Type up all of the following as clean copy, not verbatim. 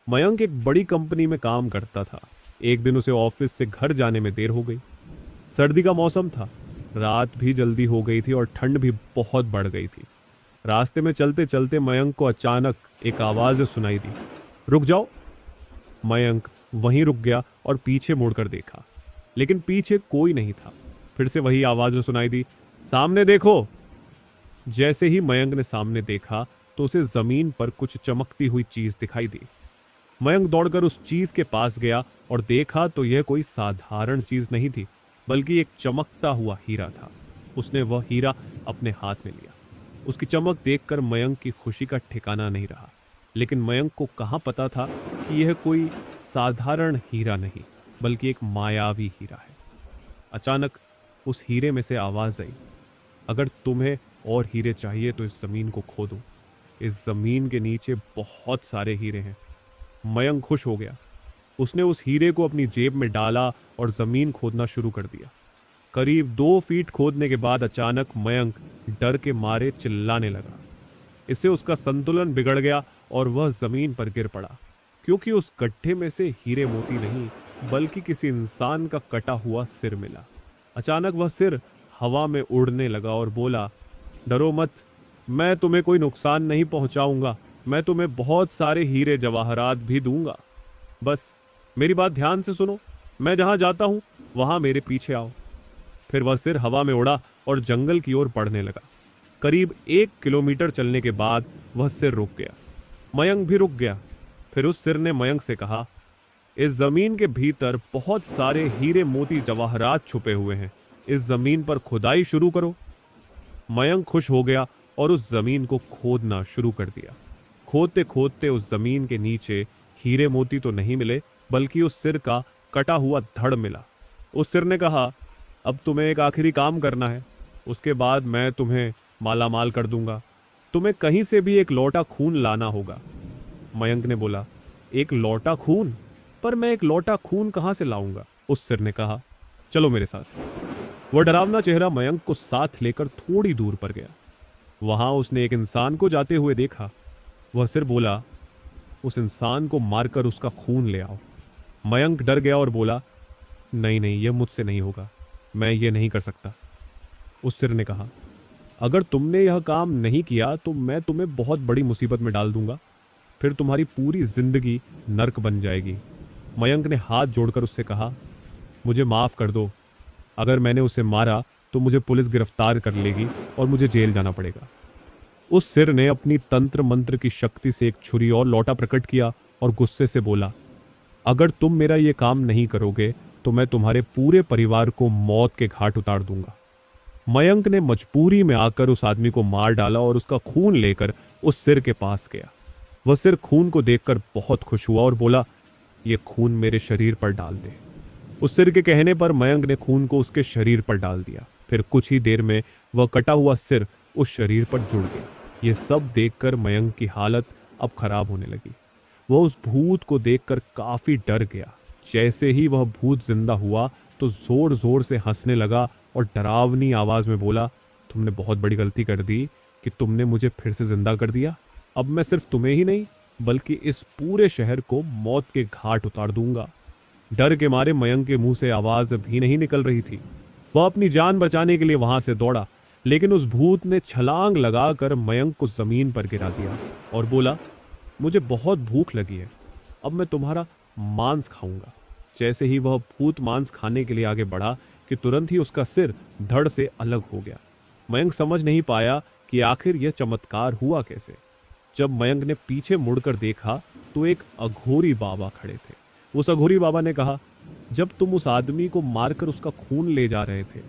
मयंक एक बड़ी कंपनी में काम करता था। एक दिन उसे ऑफिस से घर जाने में देर हो गई। सर्दी का मौसम था। रात भी जल्दी हो गई थी और ठंड भी बहुत बढ़ गई थी। रास्ते में चलते चलते मयंक को अचानक एक आवाज सुनाई दी। रुक जाओ। मयंक वहीं रुक गया और पीछे मुड़कर देखा, लेकिन पीछे कोई नहीं था। फिर से वही आवाज सुनाई दी, सामने देखो। जैसे ही मयंक ने सामने देखा तो उसे जमीन पर कुछ चमकती हुई चीज दिखाई दी। मयंक दौड़कर उस चीज के पास गया और देखा तो यह कोई साधारण चीज नहीं थी, बल्कि एक चमकता हुआ हीरा था। उसने वह हीरा अपने हाथ में लिया। उसकी चमक देखकर मयंक की खुशी का ठिकाना नहीं रहा। लेकिन मयंक को कहाँ पता था कि यह कोई साधारण हीरा नहीं, बल्कि एक मायावी हीरा है। अचानक उस हीरे में से आवाज आई, अगर तुम्हें और हीरे चाहिए तो इस जमीन को खोदो। इस जमीन के नीचे बहुत सारे हीरे हैं। मयंक खुश हो गया। उसने उस हीरे को अपनी जेब में डाला और जमीन खोदना शुरू कर दिया। करीब 2 फीट खोदने के बाद अचानक मयंक डर के मारे चिल्लाने लगा। इससे उसका संतुलन बिगड़ गया और वह जमीन पर गिर पड़ा, क्योंकि उस गड्ढे में से हीरे मोती नहीं, बल्कि किसी इंसान का कटा हुआ सिर मिला। अचानक वह सिर हवा में उड़ने लगा और बोला, डरो मत, मैं तुम्हें कोई नुकसान नहीं पहुंचाऊंगा। मैं तुम्हें बहुत सारे हीरे जवाहरात भी दूंगा। बस मेरी बात ध्यान से सुनो। मैं जहां जाता हूं वहां मेरे पीछे आओ। फिर वह सिर हवा में उड़ा और जंगल की ओर बढ़ने लगा। करीब 1 किलोमीटर चलने के बाद वह सिर रुक गया। मयंक भी रुक गया। फिर उस सिर ने मयंक से कहा, इस जमीन के भीतर बहुत सारे हीरे मोती जवाहरात छुपे हुए हैं। इस जमीन पर खुदाई शुरू करो। मयंक खुश हो गया और उस जमीन को खोदना शुरू कर दिया। खोदते खोदते उस जमीन के नीचे हीरे मोती तो नहीं मिले, बल्कि उस सिर का कटा हुआ धड़ मिला। उस सिर ने कहा, अब तुम्हें एक आखिरी काम करना है, उसके बाद मैं तुम्हें माला माल कर दूंगा। तुम्हें कहीं से भी एक लोटा खून लाना होगा। मयंक ने बोला, एक लोटा खून? पर मैं एक लोटा खून कहां से लाऊंगा? उस सिर ने कहा, चलो मेरे साथ। वह डरावना चेहरा मयंक को साथ लेकर थोड़ी दूर पर गया। वहां उसने एक इंसान को जाते हुए देखा। वह सिर बोला, उस इंसान को मारकर उसका खून ले आओ। मयंक डर गया और बोला, नहीं नहीं, यह मुझसे नहीं होगा, मैं ये नहीं कर सकता। उस सिर ने कहा, अगर तुमने यह काम नहीं किया तो मैं तुम्हें बहुत बड़ी मुसीबत में डाल दूंगा। फिर तुम्हारी पूरी जिंदगी नर्क बन जाएगी। मयंक ने हाथ जोड़कर उससे कहा, मुझे माफ कर दो। अगर मैंने उसे मारा तो मुझे पुलिस गिरफ्तार कर लेगी और मुझे जेल जाना पड़ेगा। उस सिर ने अपनी तंत्र मंत्र की शक्ति से एक छुरी और लोटा प्रकट किया और गुस्से से बोला, अगर तुम मेरा ये काम नहीं करोगे तो मैं तुम्हारे पूरे परिवार को मौत के घाट उतार दूंगा। मयंक ने मजबूरी में आकर उस आदमी को मार डाला और उसका खून लेकर उस सिर के पास गया। वह सिर खून को देखकर बहुत खुश हुआ और बोला, यह खून मेरे शरीर पर डाल दे। उस सिर के कहने पर मयंक ने खून को उसके शरीर पर डाल दिया। फिर कुछ ही देर में वह कटा हुआ सिर उस शरीर पर जुड़ गया। यह सब देखकर मयंक की हालत अब खराब होने लगी। वह उस भूत को देखकर काफी डर गया। जैसे ही वह भूत जिंदा हुआ तो जोर जोर से हंसने लगा और डरावनी आवाज में बोला, तुमने बहुत बड़ी गलती कर दी कि तुमने मुझे फिर से जिंदा कर दिया। अब मैं सिर्फ तुम्हें ही नहीं, बल्कि इस पूरे शहर को मौत के घाट उतार दूंगा। डर के मारे मयंक के मुंह से आवाज भी नहीं निकल रही थी। वह अपनी जान बचाने के लिए वहां से दौड़ा, लेकिन उस भूत ने छलांग लगाकर मयंक को जमीन पर गिरा दिया और बोला, मुझे बहुत भूख लगी है, अब मैं तुम्हारा मांस खाऊंगा। जैसे ही वह भूत मांस खाने के लिए आगे बढ़ा कि तुरंत ही उसका सिर धड़ से अलग हो गया। मयंक समझ नहीं पाया कि आखिर यह चमत्कार हुआ कैसे। जब मयंक ने पीछे मुड़कर देखा तो एक अघोरी बाबा खड़े थे। उस अघोरी बाबा ने कहा, जब तुम उस आदमी को मारकर उसका खून ले जा रहे थे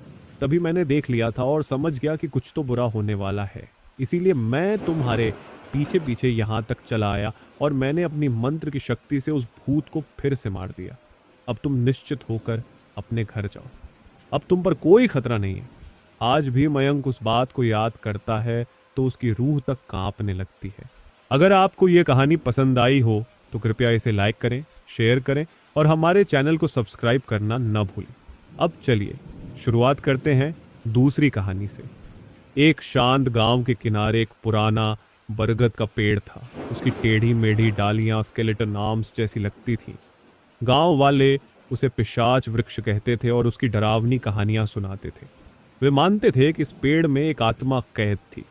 तभी मैंने देख लिया था और समझ गया कि कुछ तो बुरा होने वाला है। इसीलिए मैं तुम्हारे पीछे पीछे यहां तक चला आया और मैंने अपनी मंत्र की शक्ति से उस भूत को फिर से मार दिया। अब तुम निश्चित होकर अपने घर जाओ। अब तुम पर कोई खतरा नहीं है। आज भी मयंक उस बात को याद करता है तो उसकी रूह तक कांपने लगती है। अगर आपको यह कहानी पसंद आई हो तो कृपया इसे लाइक करें, शेयर करें और हमारे चैनल को सब्सक्राइब करना न भूलें। अब चलिए शुरुआत करते हैं दूसरी कहानी से। एक शांत गांव के किनारे एक पुराना बरगद का पेड़ था। उसकी टेढ़ी मेढ़ी डालियां स्केलेटन आर्म्स जैसी लगती थीं। गांव वाले उसे पिशाच वृक्ष कहते थे और उसकी डरावनी कहानियां सुनाते थे। वे मानते थे कि इस पेड़ में एक आत्मा कैद थी,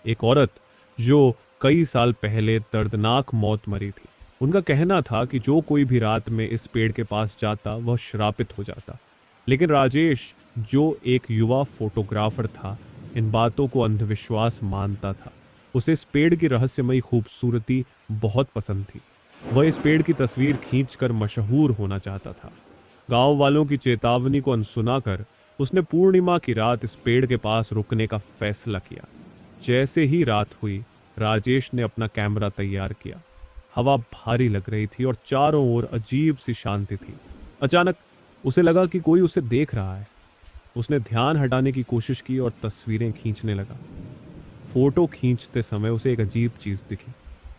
एक औरत जो कई साल पहले दर्दनाक मौत मरी थी। उनका कहना था कि जो कोई भी रात में इस पेड़ के पास जाता वह श्रापित हो जाता। लेकिन राजेश, जो एक युवा फोटोग्राफर था, इन बातों को अंधविश्वास मानता था। उसे इस पेड़ की रहस्यमयी खूबसूरती बहुत पसंद थी। वह इस पेड़ की तस्वीर खींचकर मशहूर होना चाहता था। गांव वालों की चेतावनी को अनसुना कर उसने पूर्णिमा की रात इस पेड़ के पास रुकने का फैसला किया। जैसे ही रात हुई, राजेश ने अपना कैमरा तैयार किया। हवा भारी लग रही थी और चारों ओर अजीब सी शांति थी। अचानक उसे लगा कि कोई उसे देख रहा है। उसने ध्यान हटाने की कोशिश की और तस्वीरें खींचने लगा। फोटो खींचते समय उसे एक अजीब चीज दिखी।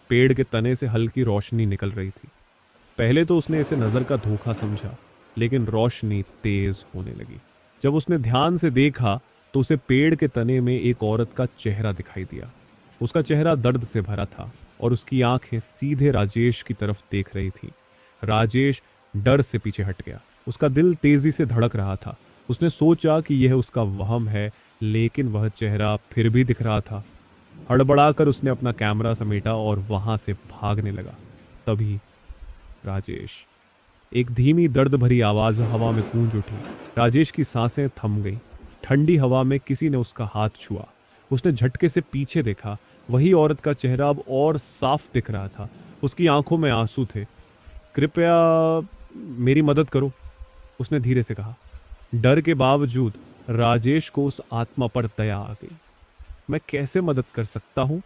पेड़ के तने से हल्की रोशनी निकल रही थी। पहले तो उसने इसे नजर का धोखा समझा, लेकिन रोशनी तेज होने लगी। जब उसने ध्यान से देखा तो उसे पेड़ के तने में एक औरत का चेहरा दिखाई दिया। उसका चेहरा दर्द से भरा था और उसकी आंखें सीधे राजेश की तरफ देख रही थी। राजेश डर से पीछे हट गया। उसका दिल तेजी से धड़क रहा था। उसने सोचा कि यह उसका वहम है, लेकिन वह चेहरा फिर भी दिख रहा था। हड़बड़ाकर उसने अपना कैमरा समेटा और वहां से भागने लगा। तभी राजेश, एक धीमी दर्द भरी आवाज हवा में गूंज उठी। राजेश की सांसें थम गईं। ठंडी हवा में किसी ने उसका हाथ छुआ। उसने झटके से पीछे देखा। वही औरत का चेहरा अब और साफ दिख रहा था। उसकी आंखों में आंसू थे। कृपया मेरी मदद करो, उसने धीरे से कहा। डर के बावजूद राजेश को उस आत्मा पर दया आ गई। मैं कैसे मदद कर सकता हूं?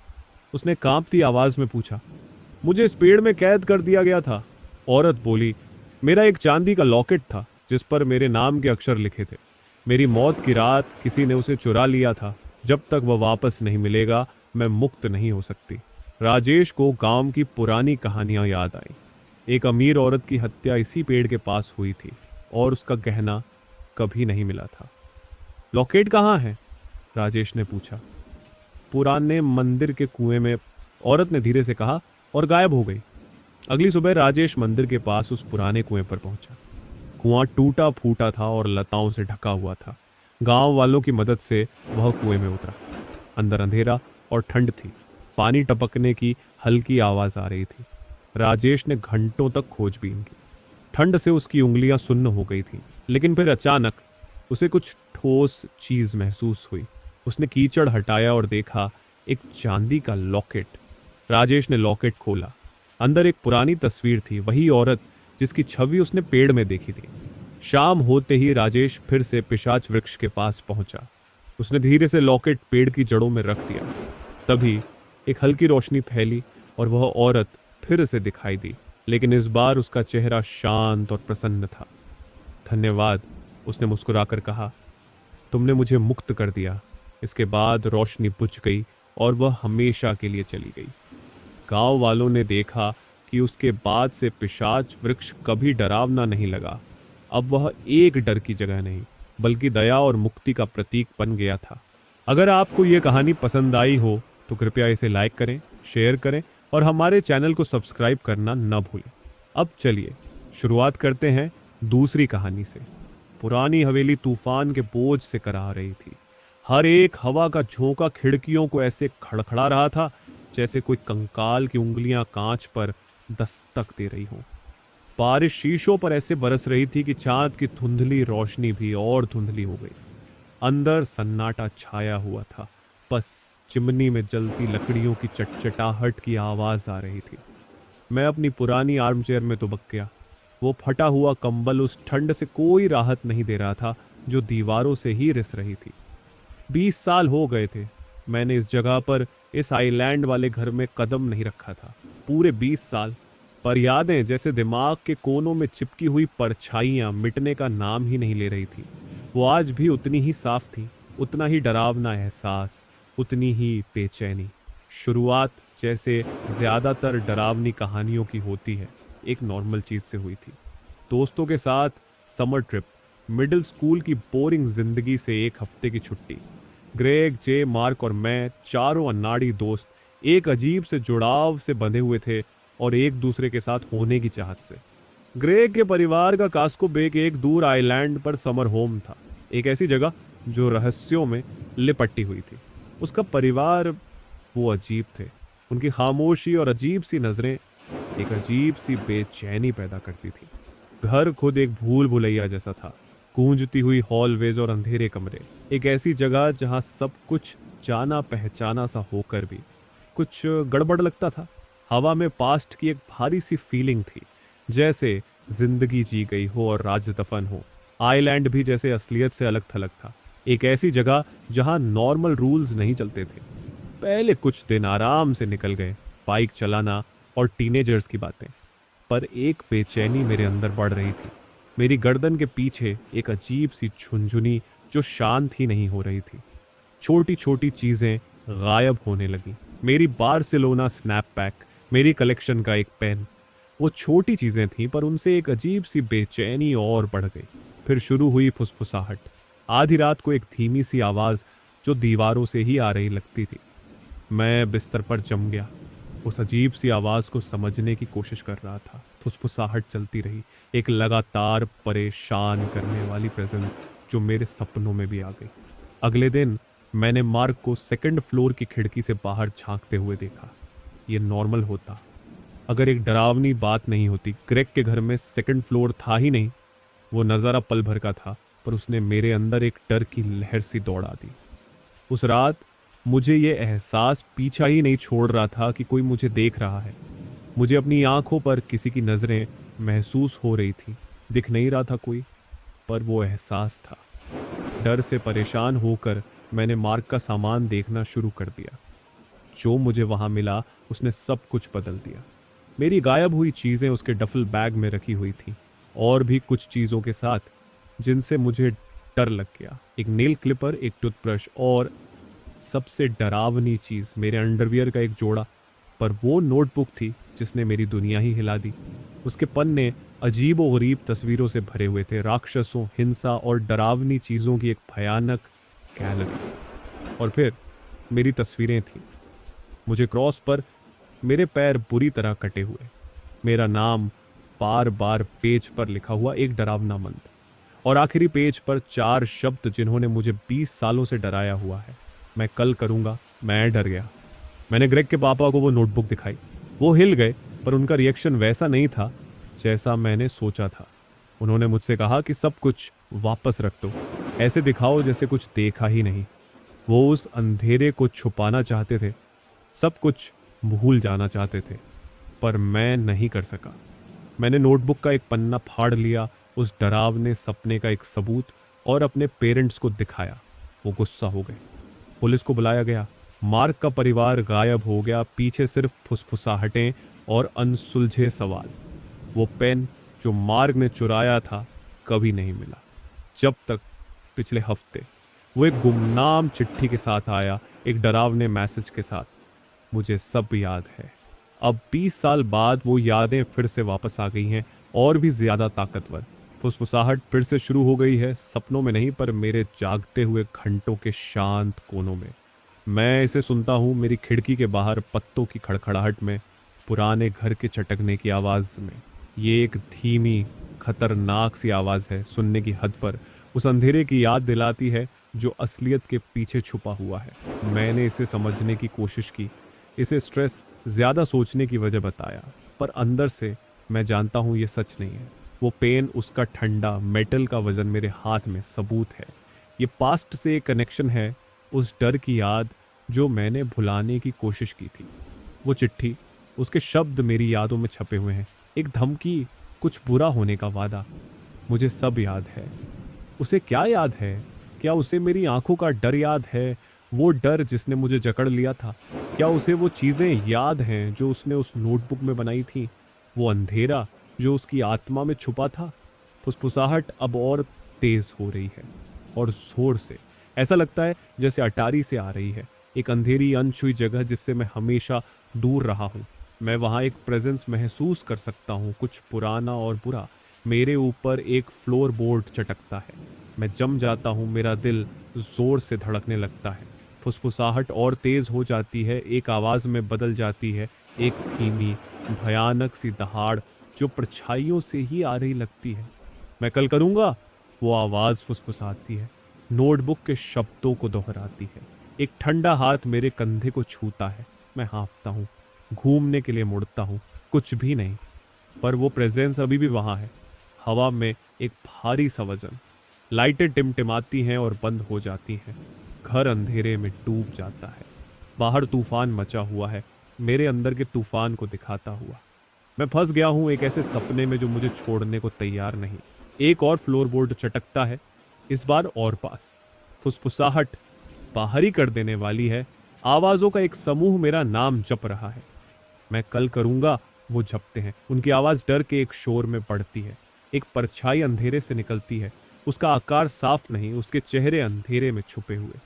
उसने कांपती आवाज में पूछा। मुझे इस पेड़ में कैद कर दिया गया था, औरत बोली। मेरा एक चांदी का लॉकेट था जिस पर मेरे नाम के अक्षर लिखे थे। मेरी मौत की रात किसी ने उसे चुरा लिया था। जब तक वह वापस नहीं मिलेगा, मैं मुक्त नहीं हो सकती। राजेश को गांव की पुरानी कहानियां याद आई। एक अमीर औरत की हत्या इसी पेड़ के पास हुई थी और उसका गहना कभी नहीं मिला था। लॉकेट कहाँ है? राजेश ने पूछा। पुराने मंदिर के कुएं में, औरत ने धीरे से कहा, और गायब हो गई। अगली सुबह राजेश मंदिर के पास उस पुराने कुएं पर पहुंचा। कुआं टूटा फूटा था और लताओं से ढका हुआ था। गांव वालों की मदद से वह कुएं में उतरा। अंदर अंधेरा और ठंड थी। पानी टपकने की हल्की आवाज आ रही थी। राजेश ने घंटों तक खोजबीन की। ठंड से उसकी उंगलियां सुन्न हो गई थीं, लेकिन फिर अचानक उसे कुछ ठोस चीज महसूस हुई। उसने कीचड़ हटाया और देखा एक चांदी का लॉकेट। राजेश ने लॉकेट खोला। अंदर एक पुरानी तस्वीर थी, वही औरत जिसकी छवि उसने पेड़ में देखी थी। शाम होते ही राजेश फिर से पिशाच वृक्ष के पास पहुंचा। उसने धीरे से लॉकेट पेड़ की जड़ों में रख दिया। तभी एक हल्की रोशनी फैली और वह औरत फिर से दिखाई दी, लेकिन इस बार उसका चेहरा शांत और प्रसन्न था। धन्यवाद, उसने मुस्कुराकर कहा। तुमने मुझे मुक्त कर दिया। इसके बाद रोशनी बुझ गई और वह हमेशा के लिए चली गई। गांव वालों ने देखा कि उसके बाद से पिशाच वृक्ष कभी डरावना नहीं लगा। अब वह एक डर की जगह नहीं, बल्कि दया और मुक्ति का प्रतीक बन गया था। अगर आपको यह कहानी पसंद आई हो तो कृपया इसे लाइक करें, शेयर करें और हमारे चैनल को सब्सक्राइब करना न भूलें। अब चलिए शुरुआत करते हैं दूसरी कहानी से। पुरानी हवेली तूफान के बोझ से करा रही थी। हर एक हवा का झोंका खिड़कियों को ऐसे खड़खड़ा रहा था जैसे कोई कंकाल की उंगलियां कांच पर दस्तक दे रही हो। बारिश शीशों पर ऐसे बरस रही थी कि चांद की धुंधली रोशनी भी और धुंधली हो गई। अंदर सन्नाटा छाया हुआ था। बस चिमनी में जलती लकड़ियों की चटचटाहट की आवाज आ रही थी। मैं अपनी पुरानी आर्म चेयर में दुबक गया। वो फटा हुआ कंबल उस ठंड से कोई राहत नहीं दे रहा था जो दीवारों से ही रिस रही थी। 20 साल हो गए थे मैंने इस जगह पर, इस आइलैंड वाले घर में कदम नहीं रखा था। पूरे 20 साल। पर यादें जैसे दिमाग के कोनों में चिपकी हुई परछाइयां मिटने का नाम ही नहीं ले रही थी। वो आज भी उतनी ही साफ थी, उतना ही डरावना एहसास, उतनी ही बेचैनी। शुरुआत जैसे ज्यादातर डरावनी कहानियों की होती है, एक नॉर्मल चीज से हुई थी। दोस्तों के साथ समर ट्रिप, मिडिल स्कूल की बोरिंग जिंदगी से एक हफ्ते की छुट्टी। ग्रेग, जे, मार्क और मैं, चारों अनाड़ी दोस्त एक अजीब से जुड़ाव से बंधे हुए थे और एक दूसरे के साथ होने की चाहत से। ग्रेग के परिवार का कास्को बे के एक दूर आइलैंड पर समर होम था, एक ऐसी जगह जो रहस्यों में लिपटी हुई थी। उसका परिवार, वो अजीब थे। उनकी खामोशी और अजीब सी नजरें एक अजीब सी बेचैनी पैदा करती थी। घर खुद एक भूल भुलैया जैसा था, गूंजती हुई हॉलवेज और अंधेरे कमरे, एक ऐसी जगह जहां सब कुछ जाना पहचाना सा होकर भी कुछ गड़बड़ लगता था। हवा में पास्ट की एक भारी सी फीलिंग थी, जैसे जिंदगी जी गई हो और राज दफन हो। आइलैंड भी जैसे असलियत से अलग थलग था, एक ऐसी जगह जहां नॉर्मल रूल्स नहीं चलते थे। पहले कुछ दिन आराम से निकल गए, बाइक चलाना और टीनेजर्स की बातें, पर एक बेचैनी मेरे अंदर बढ़ रही थी। मेरी गर्दन के पीछे एक अजीब सी झुनझुनी जो शांत ही नहीं हो रही थी। छोटी छोटी चीजें गायब होने लगी। मेरी बार्सिलोना स्नैपबैक, मेरी कलेक्शन का एक पेन, वो छोटी चीजें थीं, पर उनसे एक अजीब सी बेचैनी और बढ़ गई। फिर शुरू हुई फुसफुसाहट। आधी रात को एक धीमी सी आवाज जो दीवारों से ही आ रही लगती थी। मैं बिस्तर पर जम गया, उस अजीब सी आवाज को समझने की कोशिश कर रहा था। फुसफुसाहट चलती रही, एक लगातार परेशान करने वाली प्रेजेंस जो मेरे सपनों में भी आ गई। अगले दिन मैंने मार्क को सेकंड फ्लोर की खिड़की से बाहर झांकते हुए देखा। ये नॉर्मल होता अगर एक डरावनी बात नहीं होती। ग्रेग के घर में सेकंड फ्लोर था ही नहीं। वो नज़ारा पल भर का था, पर उसने मेरे अंदर एक डर की लहर सी दौड़ा दी। उस रात मुझे ये एहसास पीछा ही नहीं छोड़ रहा था कि कोई मुझे देख रहा है। मुझे अपनी आंखों पर किसी की नज़रें महसूस हो रही थी। दिख नहीं रहा था कोई, पर वो एहसास था। डर से परेशान होकर मैंने मार्क का सामान देखना शुरू कर दिया। जो मुझे वहां मिला उसने सब कुछ बदल दिया। मेरी गायब हुई चीजें उसके डफल बैग में रखी हुई थी, और भी कुछ चीजों के साथ जिनसे मुझे डर लग गया। एक नेल क्लिपर, एक टूथब्रश और सबसे डरावनी चीज मेरे अंडरवियर का एक जोड़ा। पर वो नोटबुक थी जिसने मेरी दुनिया ही हिला दी। उसके पन्ने अजीब और गरीब तस्वीरों से भरे हुए थे, राक्षसों, हिंसा और डरावनी चीजों की एक भयानक गैलरी। और फिर मेरी तस्वीरें थी। मुझे क्रॉस पर मेरे पैर बुरी तरह कटे हुए, मेरा नाम बार बार पेज पर लिखा हुआ, एक डरावना मंत्र, और आखिरी पेज पर 4 शब्द जिन्होंने मुझे 20 सालों से डराया हुआ है। मैं कल करूंगा। मैं डर गया। मैंने ग्रेग के पापा को वो नोटबुक दिखाई। वो हिल गए, पर उनका रिएक्शन वैसा नहीं था जैसा मैंने सोचा था। उन्होंने मुझसे कहा कि सब कुछ वापस रख दो, ऐसे दिखाओ जैसे कुछ देखा ही नहीं। वो उस अंधेरे को छुपाना चाहते थे, सब कुछ भूल जाना चाहते थे, पर मैं नहीं कर सका। मैंने नोटबुक का एक पन्ना फाड़ लिया, उस डरावने सपने का एक सबूत, और अपने पेरेंट्स को दिखाया। वो गुस्सा हो गए। पुलिस को बुलाया गया। मार्क का परिवार गायब हो गया, पीछे सिर्फ फुसफुसाहटें और अनसुलझे सवाल। वो पेन जो मार्क ने चुराया था कभी नहीं मिला, जब तक पिछले हफ्ते वो एक गुमनाम चिट्ठी के साथ आया, एक डरावने मैसेज के साथ। मुझे सब याद है। अब 20 साल बाद वो यादें फिर से वापस आ गई हैं, और भी ज्यादा ताकतवर। फुसफुसाहट फिर से शुरू हो गई है, सपनों में नहीं, पर मेरे जागते हुए घंटों के शांत कोनों में। मैं इसे सुनता हूँ, मेरी खिड़की के बाहर पत्तों की खड़खड़ाहट में, पुराने घर के चटकने की आवाज में। ये एक धीमी, खतरनाक सी आवाज है, सुनने की हद पर। उस अंधेरे की याद दिलाती है जो असलियत के पीछे छुपा हुआ है। मैंने इसे समझने की कोशिश की, इसे स्ट्रेस, ज्यादा सोचने की वजह बताया, पर अंदर से मैं जानता हूँ ये सच नहीं है। वो पेन, उसका ठंडा मेटल का वजन मेरे हाथ में सबूत है। ये पास्ट से एक कनेक्शन है, उस डर की याद जो मैंने भुलाने की कोशिश की थी। वो चिट्ठी, उसके शब्द मेरी यादों में छपे हुए हैं। एक धमकी, कुछ बुरा होने का वादा। मुझे सब याद है। उसे क्या याद है? क्या उसे मेरी आंखों का डर याद है? वो डर जिसने मुझे जकड़ लिया था? क्या उसे वो चीजें याद हैं जो उसने उस नोटबुक में बनाई थी? वो अंधेरा जो उसकी आत्मा में छुपा था? फुसफुसाहट अब और तेज हो रही है, और जोर से। ऐसा लगता है जैसे अटारी से आ रही है, एक अंधेरी अनछुई जगह जिससे मैं हमेशा दूर रहा हूँ। मैं वहाँ एक प्रेजेंस महसूस कर सकता हूँ, कुछ पुराना और बुरा। मेरे ऊपर एक फ्लोर बोर्ड चटकता है। मैं जम जाता हूँ, मेरा दिल जोर से धड़कने लगता है। फुसफुसाहट और तेज हो जाती है, एक आवाज में बदल जाती है, एक धीमी भयानक सी दहाड़ जो परछाइयों से ही आ रही लगती है। मैं कल करूंगा, वो आवाज फुसफुसाती है, नोटबुक के शब्दों को दोहराती है। एक ठंडा हाथ मेरे कंधे को छूता है। मैं हाँफता हूँ, घूमने के लिए मुड़ता हूँ, कुछ भी नहीं, पर वो प्रेजेंस अभी भी वहां है। हवा में एक भारी सा वजन। लाइटें टिमटिमाती हैं और बंद हो जाती हैं। घर अंधेरे में डूब जाता है। बाहर तूफान मचा हुआ है, मेरे अंदर के तूफान को दिखाता हुआ। मैं फंस गया हूं एक ऐसे सपने में जो मुझे छोड़ने को तैयार नहीं। एक और फ्लोरबोर्ड चटकता है, इस बार और पास। फुसफुसाहट बाहरी कर देने वाली है। आवाजों का एक समूह मेरा नाम जप रहा है। मैं कल करूंगा, वो जपते हैं। उनकी आवाज डर के एक शोर में पड़ती है। एक परछाई अंधेरे से निकलती है। उसका आकार साफ नहीं, उसके चेहरे अंधेरे में छुपे हुए।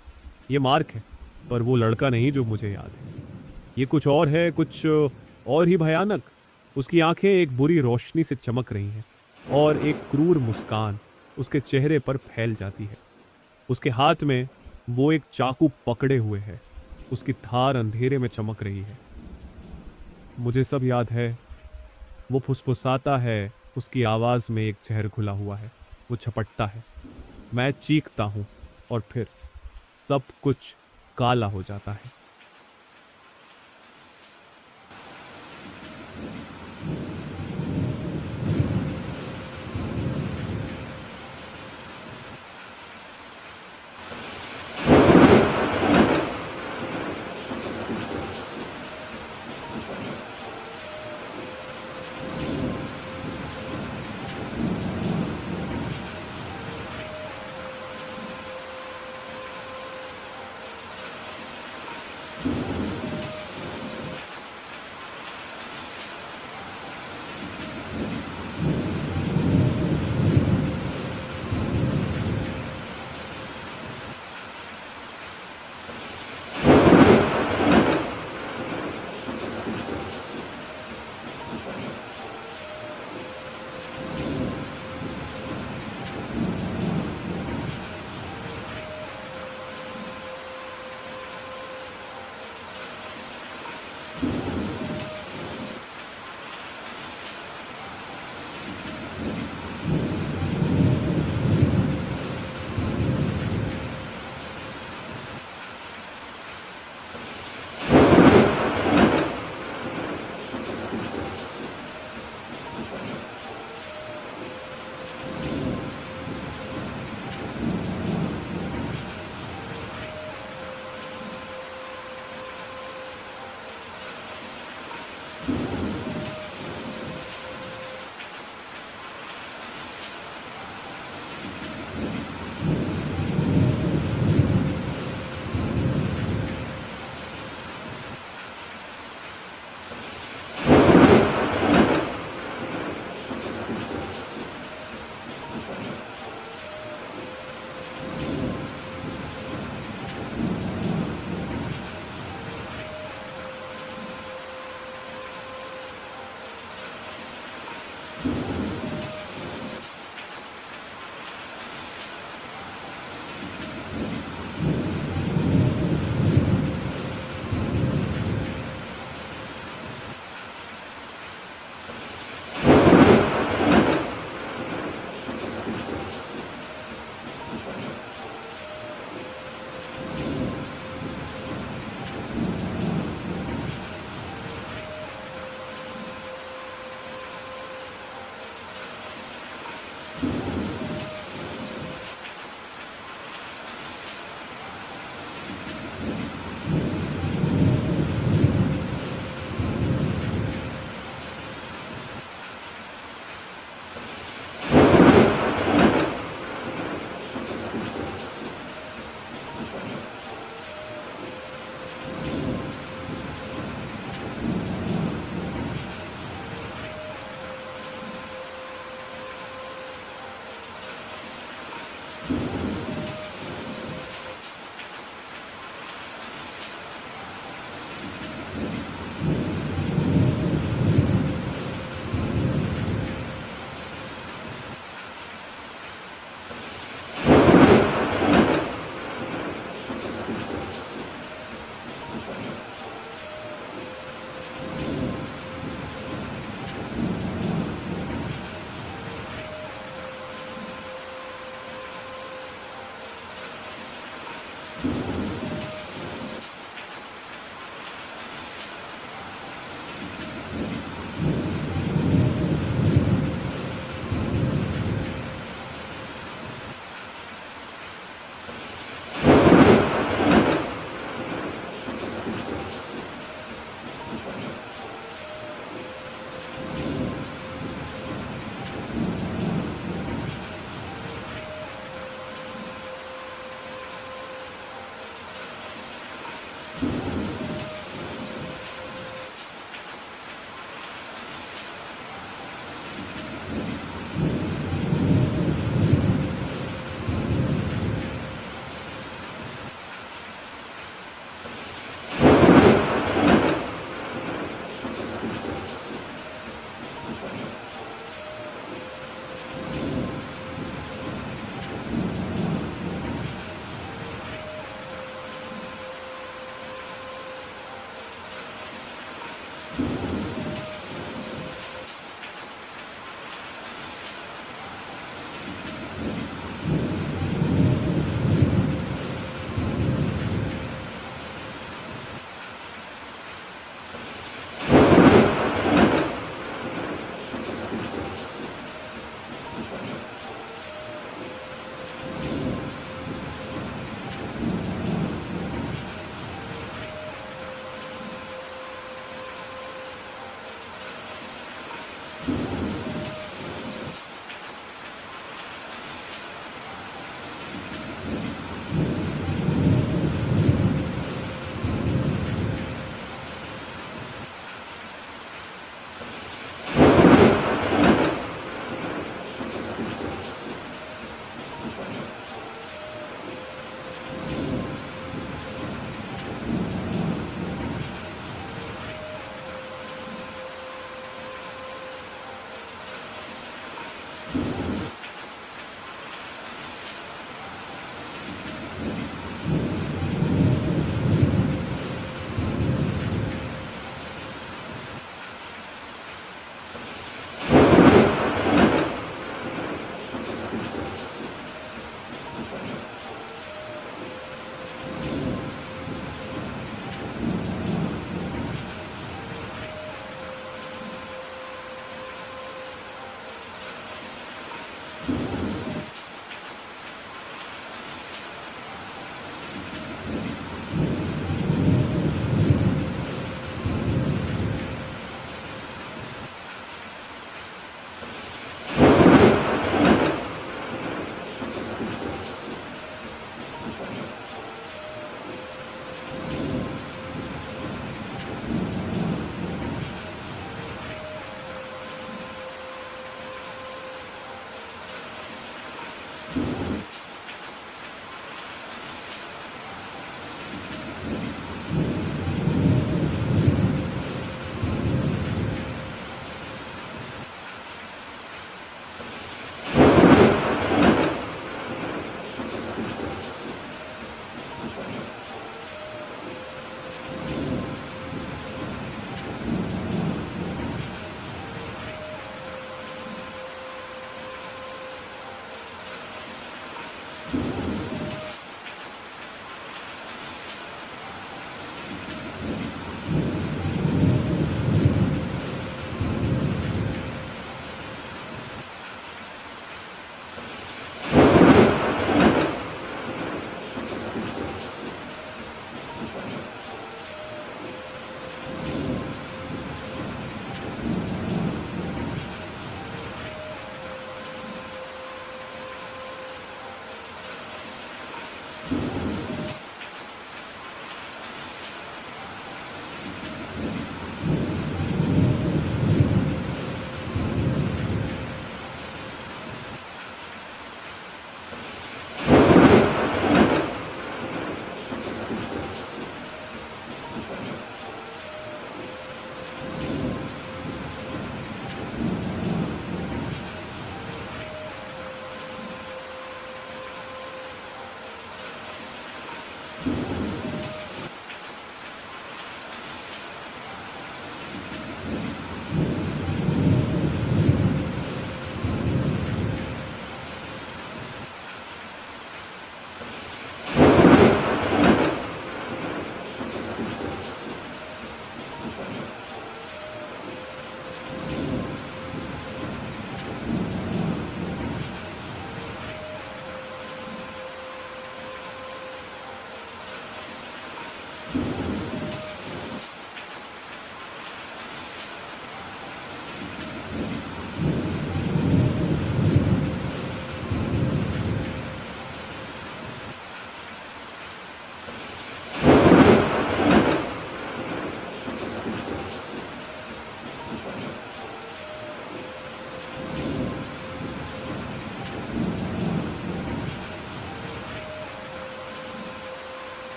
ये मार्क है, पर वो लड़का नहीं जो मुझे याद है। ये कुछ और है, कुछ और ही भयानक। उसकी आंखें एक बुरी रोशनी से चमक रही हैं और एक क्रूर मुस्कान उसके चेहरे पर फैल जाती है। उसके हाथ में वो एक चाकू पकड़े हुए है। उसकी धार अंधेरे में चमक रही है। मुझे सब याद है। वो फुसफुसाता है, उसकी आवाज में एक जहर घुला हुआ है। वो झपटता है, मैं चीखता हूं और फिर सब कुछ काला हो जाता है।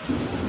है।